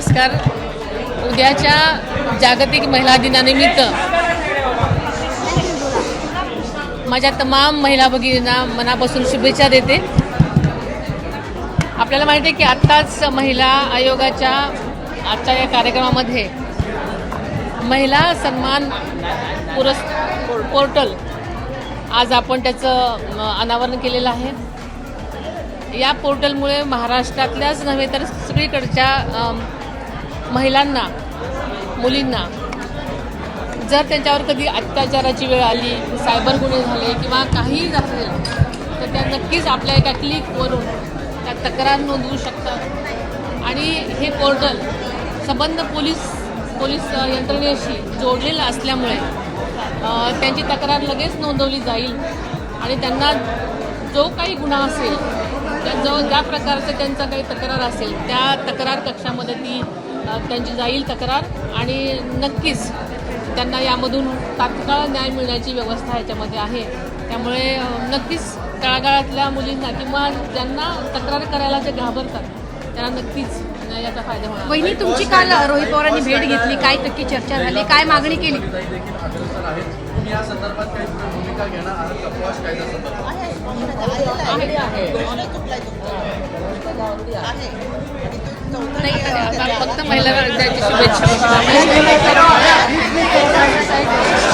नमस्कार. उद्याच्या जागतिक महिला दिनानिमित्त माझ्या तमाम महिला भगिनींना मनापासून शुभेच्छा देते. आपल्याला माहिती आहे की आत्ताच महिला आयोगाच्या आजच्या या कार्यक्रमामध्ये महिला सन्मान पोर्टल आज आपण त्याचं अनावरण केलेलं आहे. या पोर्टलमुळे महाराष्ट्रातल्याच नव्हे तर सगळीकडच्या महिलांना, मुलींना जर त्यांच्यावर कधी अत्याचाराची वेळ आली, सायबर गुन्हे झाले किंवा काहीही झालं तर त्या नक्कीच आपल्या एका क्लिकवरून त्या तक्रार नोंदवू शकतात. आणि हे पोर्टल संबंध पोलीस यंत्रणेशी जोडलेलं असल्यामुळे त्यांची तक्रार लगेच नोंदवली जाईल आणि त्यांना जो काही गुन्हा असेल, ज्या प्रकारचं त्यांचा काही तक्रार असेल त्या तक्रार कक्षामध्ये त्यांची जाईल तक्रार आणि नक्कीच त्यांना यामधून तात्काळ न्याय मिळण्याची व्यवस्था ह्याच्यामध्ये आहे. त्यामुळे नक्कीच तळागाळातल्या मुलींना किंवा ज्यांना तक्रार करायला जे घाबरतात त्यांना नक्कीच याचा फायदा होणार. वहिनी, तुमची काल रोहित पवारांनी भेट घेतली, काय नक्की चर्चा झाली, काय मागणी केली? या संदर्भात काही भूमिका घेणार आहात अपवाश कायद्यासंदर्भात? फक्त महिला दिनाची शुभेच्छा.